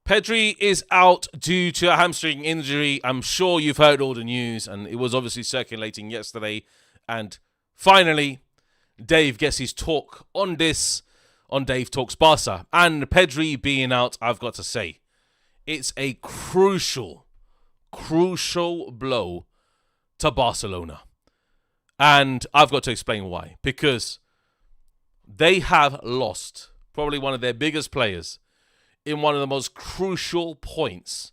Pedri is out due to a hamstring injury. I'm sure you've heard all the news, and it was obviously circulating yesterday. And finally, Dave gets his talk on this on Dave Talks Barca. And Pedri being out, I've got to say, it's a crucial blow to Barcelona. And I've got to explain why. Because they have lost probably one of their biggest players in one of the most crucial points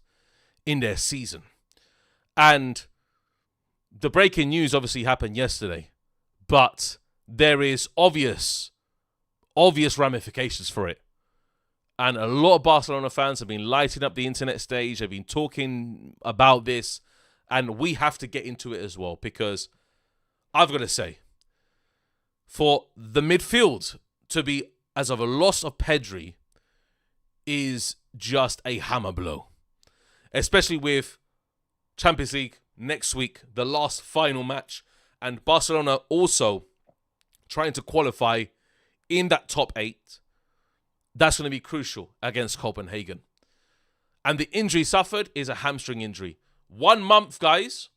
in their season. And the breaking news obviously happened yesterday, but there is obvious ramifications for it. And a lot of Barcelona fans have been lighting up the internet stage. They've been talking about this, and we have to get into it as well, because I've got to say, for the midfield to be as of a loss of Pedri is just a hammer blow. Especially with Champions League next week, the last final match, and Barcelona also trying to qualify in that top 8. That's going to be crucial against Copenhagen. And the injury suffered is a hamstring injury. 1 month, guys,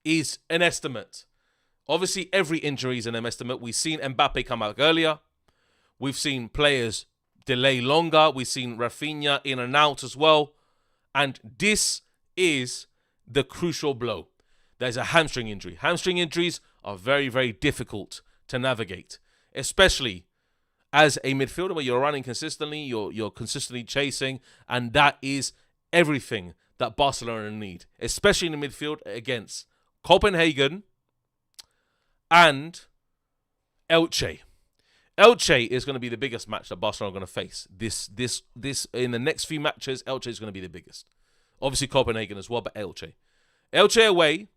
is an estimate. Obviously, every injury is an estimate. We've seen Mbappe come out earlier. We've seen players delay longer. We've seen Rafinha in and out as well. And this is the crucial blow. There's a hamstring injury. Hamstring injuries are very, very difficult to navigate, especially as a midfielder where you're running consistently, you're consistently chasing, and that is everything that Barcelona need, especially in the midfield against Copenhagen and Elche. Elche is going to be the biggest match that Barcelona are going to face. This in the next few matches, Elche is going to be the biggest. Obviously Copenhagen as well, but Elche. Elche away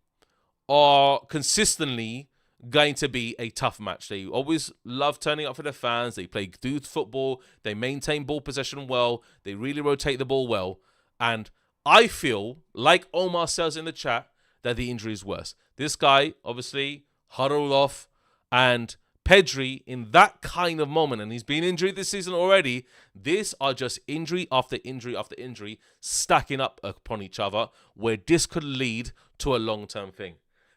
are consistently going to be a tough match. They always love turning up for their fans. They play good football. They maintain ball possession well. They really rotate the ball well. And I feel, like Omar says in the chat, that the injury is worse. This guy, obviously, huddled off, and Pedri in that kind of moment, and he's been injured this season already. These are just injury after injury after injury stacking up upon each other, where this could lead to a long-term thing.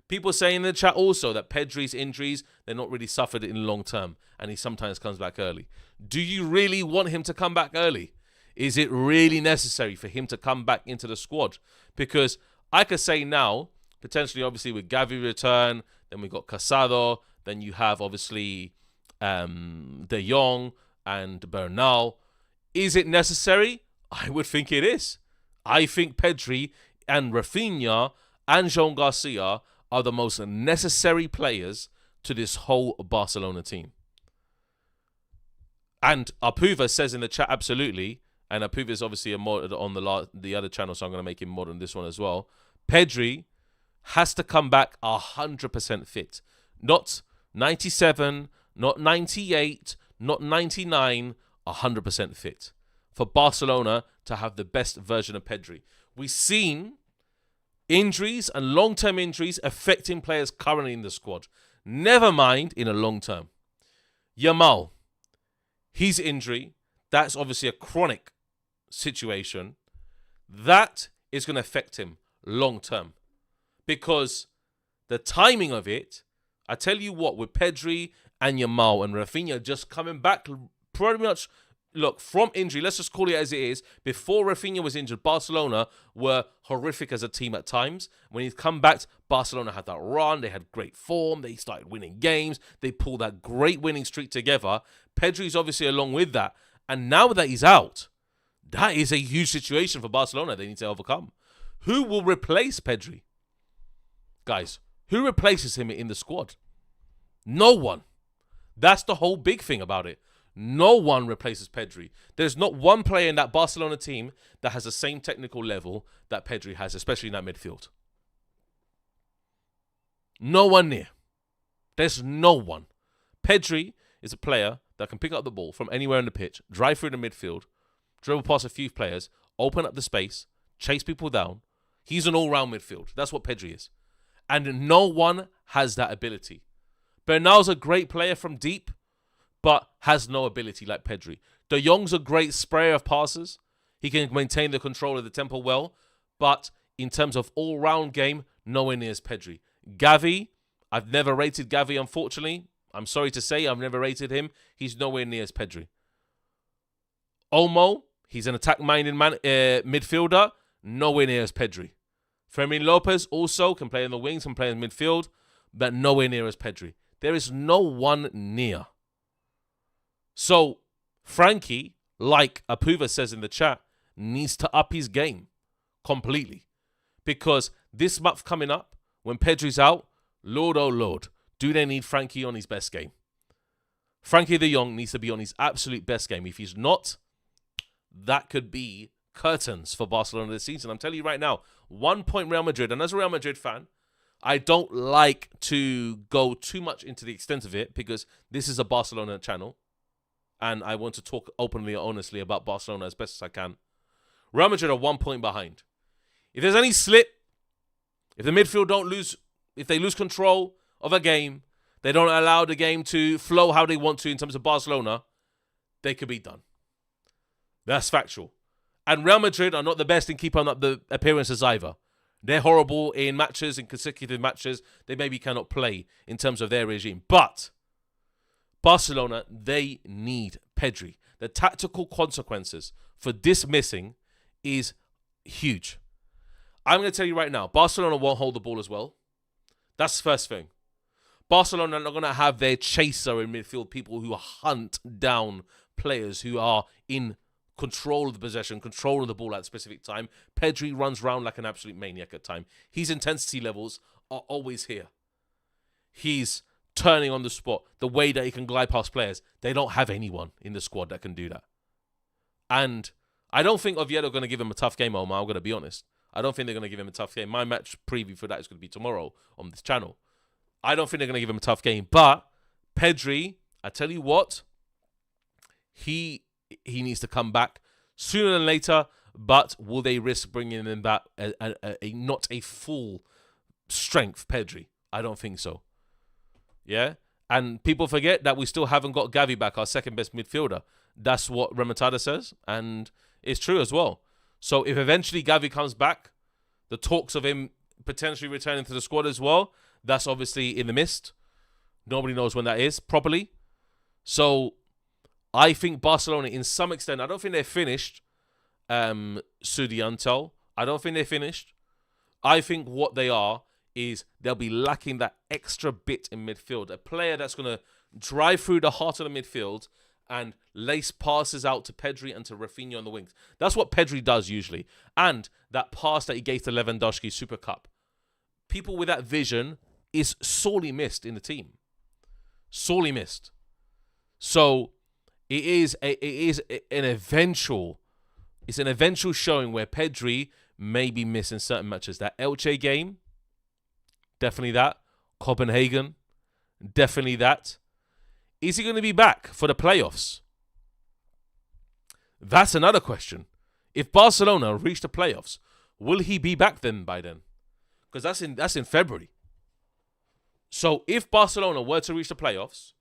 People say in the chat also that Pedri's injuries, they're not really suffered in long term, and he sometimes comes back early. Do you really want him to come back early? Is it really necessary for him to come back into the squad? Because I could say now, potentially obviously with Gavi return, then we got Casado, then you have obviously De Jong and Bernal. Is it necessary? I would think it is. I think Pedri and Rafinha and João Garcia are the most necessary players to this whole Barcelona team. And Apuva says in the chat, absolutely, and Apuva is obviously a mod on the other channel, so I'm going to make him mod on this one as well. Pedri has to come back 100% fit. Not 97, not 98, not 99, 100% fit. For Barcelona to have the best version of Pedri. We've seen injuries and long-term injuries affecting players currently in the squad. Never mind in a long term. Yamal, his injury, that's obviously a chronic situation. That is going to affect him long term. Because the timing of it, I tell you what, with Pedri and Yamal and Rafinha just coming back pretty much, look, from injury, let's just call it as it is. Before Rafinha was injured, Barcelona were horrific as a team at times. When he's come back, Barcelona had that run. They had great form. They started winning games. They pulled that great winning streak together. Pedri's obviously along with that. And now that he's out, that is a huge situation for Barcelona they need to overcome. Who will replace Pedri? Guys, who replaces him in the squad? No one. That's the whole big thing about it. No one replaces Pedri. There's not one player in that Barcelona team that has the same technical level that Pedri has, especially in that midfield. No one near. There's no one. Pedri is a player that can pick up the ball from anywhere in the pitch, drive through the midfield, dribble past a few players, open up the space, chase people down. He's an all-round midfield. That's what Pedri is. And no one has that ability. Bernal's a great player from deep, but has no ability like Pedri. De Jong's a great sprayer of passes. He can maintain the control of the tempo well. But in terms of all-round game, nowhere near as Pedri. Gavi, I've never rated Gavi, unfortunately. I'm sorry to say, I've never rated him. He's nowhere near as Pedri. Olmo, he's an attack-minded midfielder. Nowhere near as Pedri. Fermin Lopez also can play in the wings, can play in midfield, but nowhere near as Pedri. There is no one near. So, Frankie, like Apuva says in the chat, needs to up his game completely. Because this month coming up, when Pedri's out, Lord oh Lord, do they need Frankie on his best game? Frankie de Jong needs to be on his absolute best game. If he's not, that could be curtains for Barcelona this season. I'm telling you right now, 1 point Real Madrid. And as a Real Madrid fan, I don't like to go too much into the extent of it because this is a Barcelona channel. And I want to talk openly and honestly about Barcelona as best as I can. Real Madrid are 1 point behind. If there's any slip, if the midfield don't lose, if they lose control of a game, they don't allow the game to flow how they want to in terms of Barcelona, they could be done. That's factual. And Real Madrid are not the best in keeping up the appearances either. They're horrible in matches, in consecutive matches. They maybe cannot play in terms of their regime. But Barcelona, they need Pedri. The tactical consequences for dismissing is huge. I'm going to tell you right now, Barcelona won't hold the ball as well. That's the first thing. Barcelona are not going to have their chaser in midfield, people who hunt down players who are in control of the possession, control of the ball at a specific time. Pedri runs around like an absolute maniac at time. His intensity levels are always here. He's turning on the spot. The way that he can glide past players, they don't have anyone in the squad that can do that. And I don't think Oviedo are going to give him a tough game, Omar. I'm going to be honest. I don't think they're going to give him a tough game. My match preview for that is going to be tomorrow on this channel. I don't think they're going to give him a tough game. But Pedri, I tell you what, he needs to come back sooner than later. But will they risk bringing him back not a full strength Pedri? I don't think so. Yeah? And people forget that we still haven't got Gavi back, our second best midfielder. That's what Remontada says. And it's true as well. So if eventually Gavi comes back, the talks of him potentially returning to the squad as well, that's obviously in the mist. Nobody knows when that is properly. So I think Barcelona, in some extent, I don't think they're finished, Sudianto. I don't think they're finished. I think what they are is they'll be lacking that extra bit in midfield. A player that's going to drive through the heart of the midfield and lace passes out to Pedri and to Rafinha on the wings. That's what Pedri does usually. And that pass that he gave to Lewandowski Super Cup. People with that vision is sorely missed in the team. Sorely missed. So it is an eventual showing where Pedri may be missing certain matches. That Elche game, definitely that. Copenhagen, definitely that. Is he going to be back for the playoffs? That's another question. If Barcelona reach the playoffs, will he be back then by then? Because that's in February. So if Barcelona were to reach the playoffs,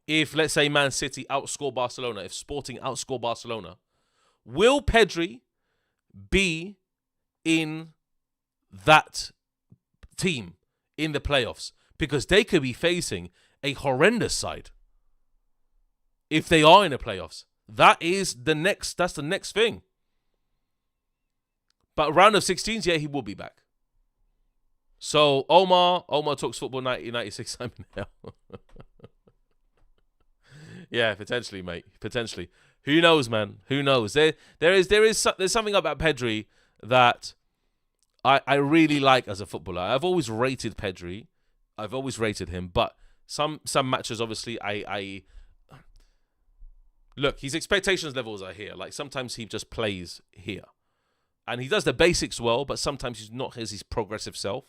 if let's say Man City outscore Barcelona, if Sporting outscore Barcelona, will Pedri be in that team in the playoffs? Because they could be facing a horrendous side if they are in the playoffs. That's the next thing. But round of 16s, yeah, he will be back. So Omar talks football 1996. I'm now. Yeah, potentially, mate. Potentially. Who knows, man? Who knows? There's something about Pedri that I really like as a footballer. I've always rated Pedri. I've always rated him, but some matches, obviously, I look, his expectations levels are here. Like, sometimes he just plays here. And he does the basics well, but sometimes he's not his progressive self.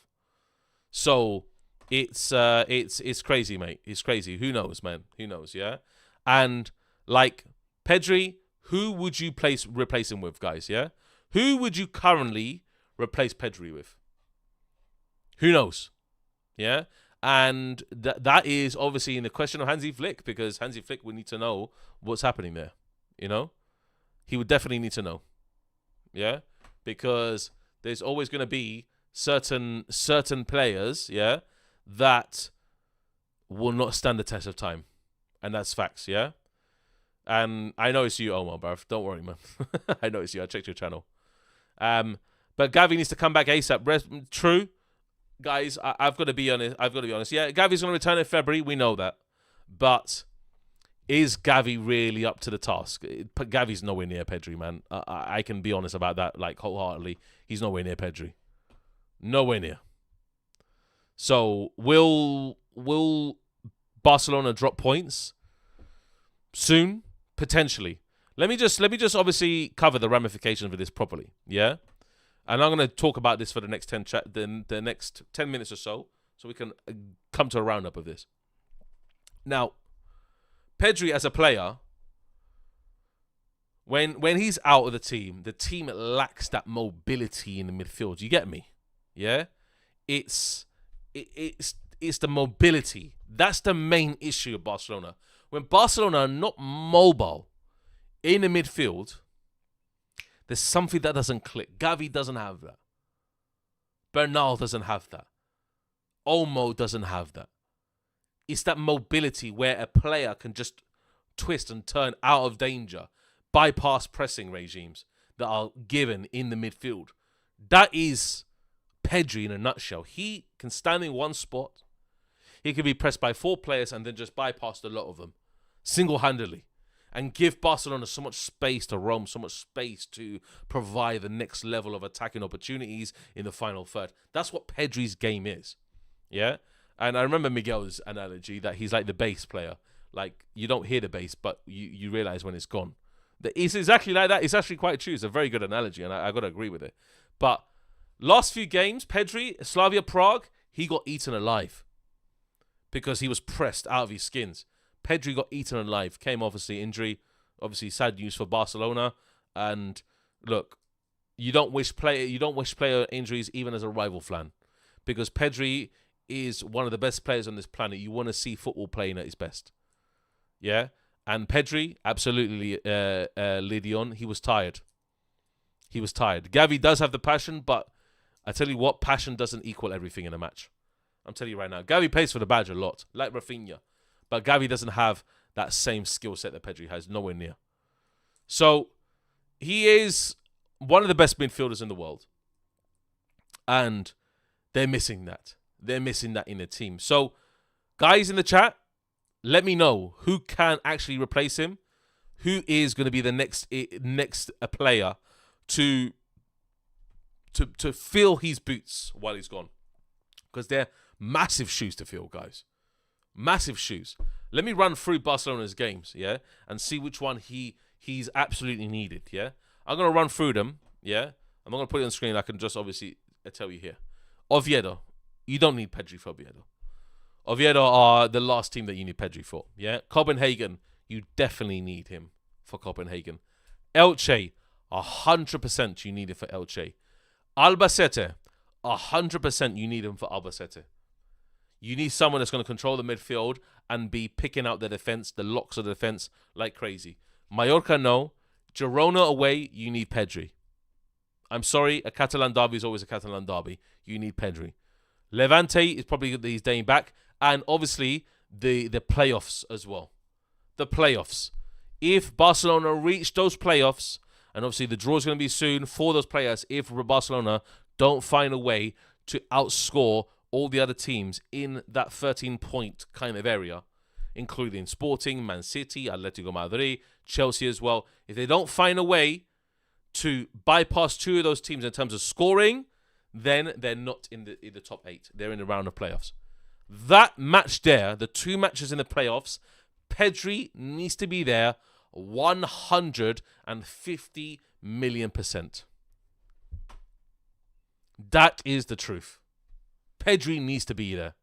So it's crazy, mate. It's crazy. Who knows, man? Who knows, yeah? And, like, Pedri, who would you replace him with, guys, yeah? Who would you currently replace Pedri with? Who knows? Yeah? And that is obviously in the question of Hansi Flick, because Hansi Flick would need to know what's happening there, you know? He would definitely need to know. yeah, because there's always going to be certain players, yeah, that will not stand the test of time, and that's facts, yeah. And I know it's you, Omar, bruv. Don't worry, man. I know it's you. I checked your channel. But Gavi needs to come back ASAP. True, guys. I've got to be honest. Yeah, Gavi's going to return in February. We know that, but is Gavi really up to the task? Gavi's nowhere near Pedri, man. I can be honest about that, like wholeheartedly. He's nowhere near Pedri. Nowhere near. So will Barcelona drop points soon? Potentially. Let me just obviously cover the ramifications of this properly. Yeah, and I'm going to talk about this for the next the next 10 minutes or so we can come to a roundup of this. Now, Pedri as a player, when he's out of the team lacks that mobility in the midfield. You get me? Yeah, it's the mobility. That's the main issue of Barcelona. When Barcelona are not mobile in the midfield, there's something that doesn't click. Gavi doesn't have that. Bernal doesn't have that. Olmo doesn't have that. It's that mobility where a player can just twist and turn out of danger, bypass pressing regimes that are given in the midfield. That is Pedri in a nutshell. He can stand in one spot. He can be pressed by 4 players and then just bypass a lot of them single-handedly and give Barcelona so much space to roam, so much space to provide the next level of attacking opportunities in the final third. That's what Pedri's game is. Yeah? And I remember Miguel's analogy that he's like the bass player. Like, you don't hear the bass, but you realize when it's gone. It's exactly like that. It's actually quite true. It's a very good analogy, and I got to agree with it. But last few games, Pedri, Slavia Prague, he got eaten alive because he was pressed out of his skins. Pedri got eaten alive. Came obviously injury, obviously sad news for Barcelona. And look, you don't wish player injuries even as a rival flan, because Pedri is one of the best players on this planet. You want to see football playing at his best. Yeah, and Pedri absolutely Lydion. He was tired. He was tired. Gavi does have the passion, but I tell you what, passion doesn't equal everything in a match. I'm telling you right now, Gavi plays for the badge a lot, like Rafinha. But Gavi doesn't have that same skill set that Pedri has, nowhere near. So, he is one of the best midfielders in the world. And they're missing that. They're missing that in the team. So, guys in the chat, let me know who can actually replace him. Who is going to be the next player to fill his boots while he's gone. Because they're massive shoes to fill, guys. Massive shoes. Let me run through Barcelona's games, yeah, and see which one he's absolutely needed, yeah. I'm going to run through them, yeah. I'm not going to put it on screen. I can just obviously tell you here. Oviedo. You don't need Pedri for Oviedo. Oviedo are the last team that you need Pedri for, yeah. Copenhagen. You definitely need him for Copenhagen. Elche. 100% you need it for Elche. Albacete. 100% you need him for Albacete. You need someone that's going to control the midfield and be picking out the defense, the locks of the defense like crazy. Mallorca, no. Girona away, you need Pedri. I'm sorry, a Catalan derby is always a Catalan derby. You need Pedri. Levante is probably he's staying back. And obviously, the playoffs as well. The playoffs. If Barcelona reach those playoffs, and obviously the draw is going to be soon for those players, if Barcelona don't find a way to outscore all the other teams in that 13-point kind of area, including Sporting, Man City, Atletico Madrid, Chelsea as well. If they don't find a way to bypass 2 of those teams in terms of scoring, then they're not in the top 8. They're in the round of playoffs. That match there, the 2 matches in the playoffs, Pedri needs to be there 150 million%. That is the truth. Pedri needs to be there.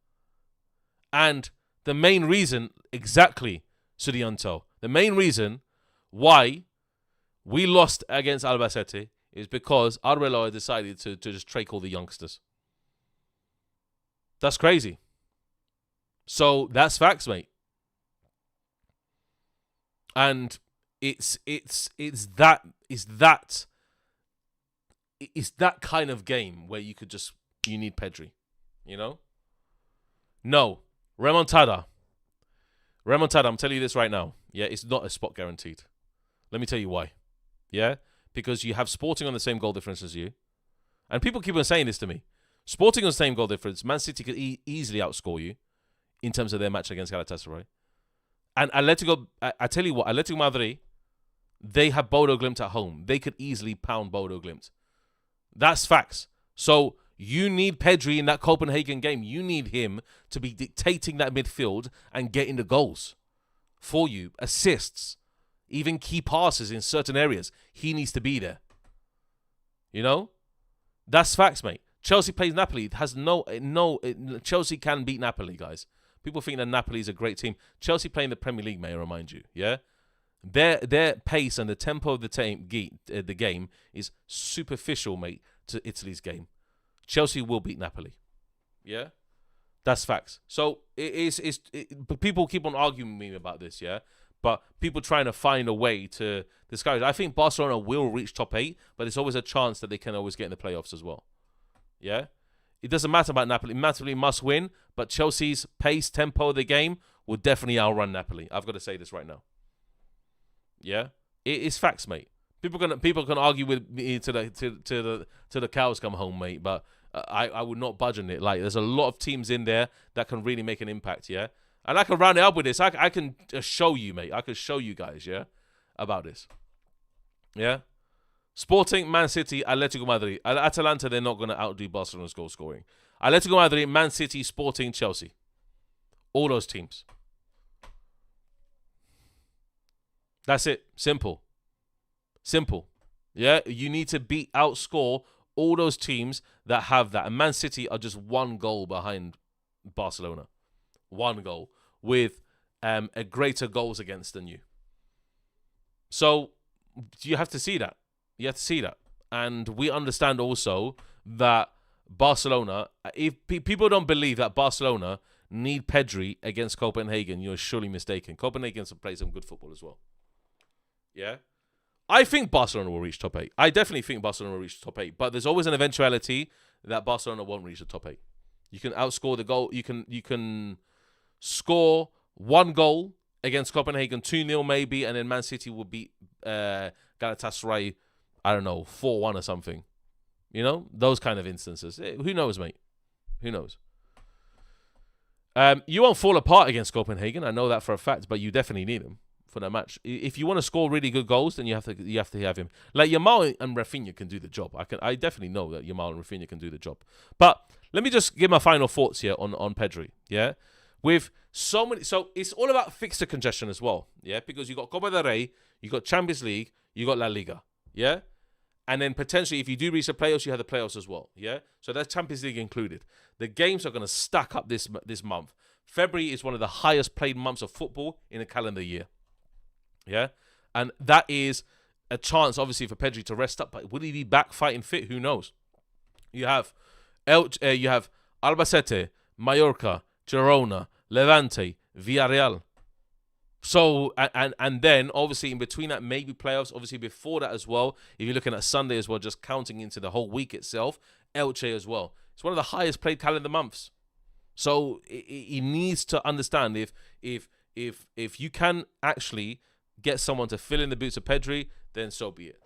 And the main reason, exactly, Sudianto, the main reason why we lost against Albacete is because Arbeloa decided to just trade all the youngsters. That's crazy. So that's facts, mate. And it's that it's that kind of game where you need Pedri, you know? No. Remontada. I'm telling you this right now. Yeah, it's not a spot guaranteed. Let me tell you why. Yeah? Because you have Sporting on the same goal difference as you. And people keep on saying this to me. Sporting on the same goal difference. Man City could easily outscore you in terms of their match against Galatasaray. And Atletico, I tell you what, Atletico Madrid, they have Bodo Glimt at home. They could easily pound Bodo Glimt. That's facts. So you need Pedri in that Copenhagen game. You need him to be dictating that midfield and getting the goals for you, assists, even key passes in certain areas. He needs to be there. You know? That's facts, mate. Chelsea plays Napoli. Chelsea can beat Napoli, guys. People think that Napoli is a great team. Chelsea play in the Premier League, may I remind you. Yeah? Their pace and the tempo of the game is superficial, mate, to Italy's game. Chelsea will beat Napoli. Yeah? That's facts. So but people keep on arguing with me about this, yeah? But people trying to find a way to discourage. I think Barcelona will reach top 8, but there's always a chance that they can always get in the playoffs as well. Yeah? It doesn't matter about Napoli. Napoli must win, but Chelsea's pace, tempo of the game will definitely outrun Napoli. I've got to say this right now. Yeah? It's facts, mate. People can argue with me to the cows come home, mate, but I would not budge on it. Like, there's a lot of teams in there that can really make an impact, yeah? And I can round it up with this. I can show you, mate. I can show you guys, yeah, about this. Yeah? Sporting, Man City, Atletico Madrid. Atalanta, they're not going to outdo Barcelona's goal scoring. Atletico Madrid, Man City, Sporting, Chelsea. All those teams. That's it. Simple. Yeah? You need to outscore all those teams that have that. And Man City are just one goal behind Barcelona. One goal with a greater goals against than you. So you have to see that. You have to see that. And we understand also that Barcelona, if people don't believe that Barcelona need Pedri against Copenhagen, you're surely mistaken. Copenhagen plays some good football as well. Yeah? I think Barcelona will reach top 8. I definitely think Barcelona will reach top 8. But there's always an eventuality that Barcelona won't reach the top 8. You can outscore the goal. You can score one goal against Copenhagen, 2-0 maybe, and then Man City will beat Galatasaray, I don't know, 4-1 or something. You know? Those kind of instances. Who knows, mate? Who knows? You won't fall apart against Copenhagen. I know that for a fact, but you definitely need him for that match. If you want to score really good goals, then you have to have him. Like Yamal and Rafinha can do the job. I definitely know that Yamal and Rafinha can do the job. But let me just give my final thoughts here on Pedri. Yeah, with so it's all about fixture congestion as well. Yeah, because you got Copa del Rey, you got Champions League, you got La Liga. Yeah, and then potentially if you do reach the playoffs, you have the playoffs as well. Yeah, so that's Champions League included. The games are going to stack up this month. February is one of the highest played months of football in a calendar year. Yeah, and that is a chance, obviously, for Pedri to rest up. But will he be back fighting fit? Who knows? You have Albacete, Mallorca, Girona, Levante, Villarreal. So and then obviously in between that maybe playoffs. Obviously before that as well. If you're looking at Sunday as well, just counting into the whole week itself, Elche as well. It's one of the highest played calendar months. So he needs to understand if you can actually get someone to fill in the boots of Pedri, then so be it.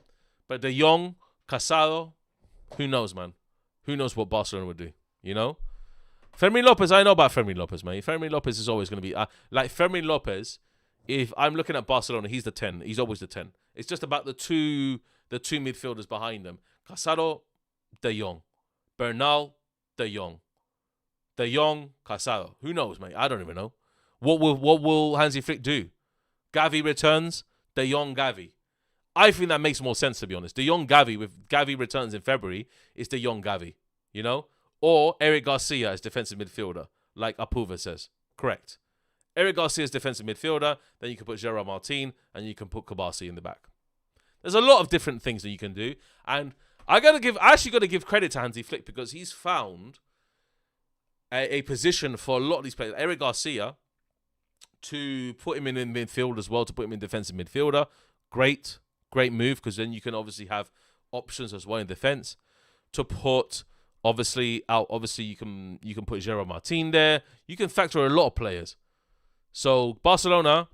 But De Jong, Casado, who knows, man? Who knows what Barcelona would do, you know? Fermin Lopez, I know about Fermin Lopez, mate. Fermin Lopez is always going to be... like Fermin Lopez, if I'm looking at Barcelona, he's the 10. He's always the 10. It's just about the two midfielders behind them. Casado, De Jong. Bernal, De Jong. De Jong, Casado. Who knows, mate? I don't even know. What will Hansi Flick do? Gavi returns, De Jong, Gavi. I think that makes more sense, to be honest. De Jong, Gavi, with Gavi returns in February, is De Jong, Gavi, you know? Or Eric Garcia as defensive midfielder, like Apuva says. Correct. Eric Garcia is defensive midfielder, then you can put Gerard Martin, and you can put Kabasi in the back. There's a lot of different things that you can do, and I actually got to give credit to Hansi Flick because he's found a position for a lot of these players. Eric Garcia, to put him in midfield as well, to put him in defensive midfielder. Great move, because then you can obviously have options as well in defense. to put obviously out. Obviously, you can put Gerard Martin there. You can factor a lot of players. So Barcelona,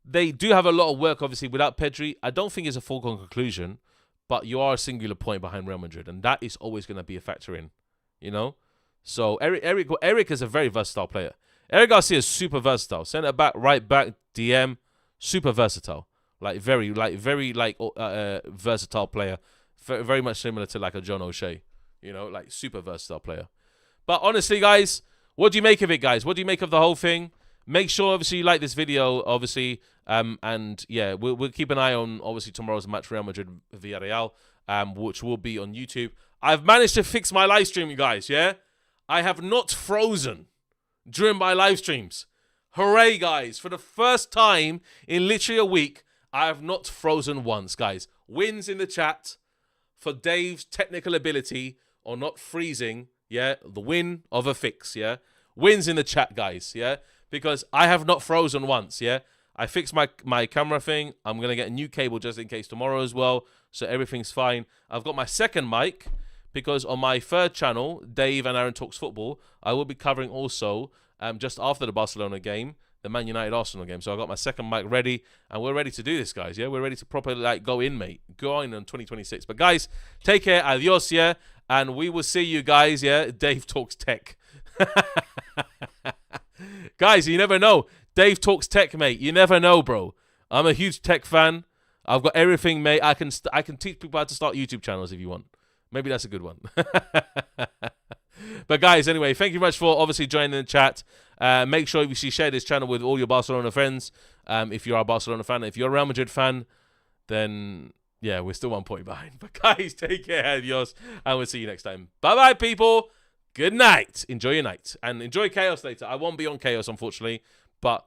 they do have a lot of work. Obviously, without Pedri, I don't think it's a foregone conclusion. But you are a singular point behind Real Madrid, and that is always going to be a factor in, you know. So Eric is a very versatile player. Eric Garcia is super versatile. Centre back, right back, DM, super versatile. Very versatile player. Very much similar to like a John O'Shea, you know, like super versatile player. But honestly, guys, what do you make of it, guys? What do you make of the whole thing? Make sure, obviously, you like this video, obviously. And yeah, we'll keep an eye on, obviously, tomorrow's match, Real Madrid Villarreal, which will be on YouTube. I've managed to fix my live stream, you guys, yeah? I have not frozen during my live streams. Hooray, guys. For the first time in literally a week, I have not frozen once, guys. Wins in the chat for Dave's technical ability on not freezing, yeah? The win of a fix, yeah? Wins in the chat, guys, yeah? Because I have not frozen once, yeah? I fixed my camera thing. I'm going to get a new cable just in case tomorrow as well. So everything's fine. I've got my second mic because on my third channel, Dave and Aaron Talks Football, I will be covering also just after the Barcelona game, the Man United Arsenal game. So I got my second mic ready and we're ready to do this, guys. Yeah, we're ready to properly go in, mate. Go in 2026. But guys, take care. Adios, yeah. And we will see you guys, yeah. Dave Talks Tech. Guys, you never know. Dave Talks Tech, mate. You never know, bro. I'm a huge tech fan. I've got everything, mate. I can teach people how to start YouTube channels if you want. Maybe that's a good one. But guys, anyway, thank you much for obviously joining the chat. Make sure you share this channel with all your Barcelona friends. If you are a Barcelona fan, if you're a Real Madrid fan, then yeah, we're still 1 point behind. But guys, take care, adios, and we'll see you next time. Bye-bye, people. Good night. Enjoy your night. And enjoy Chaos later. I won't be on Chaos, unfortunately. But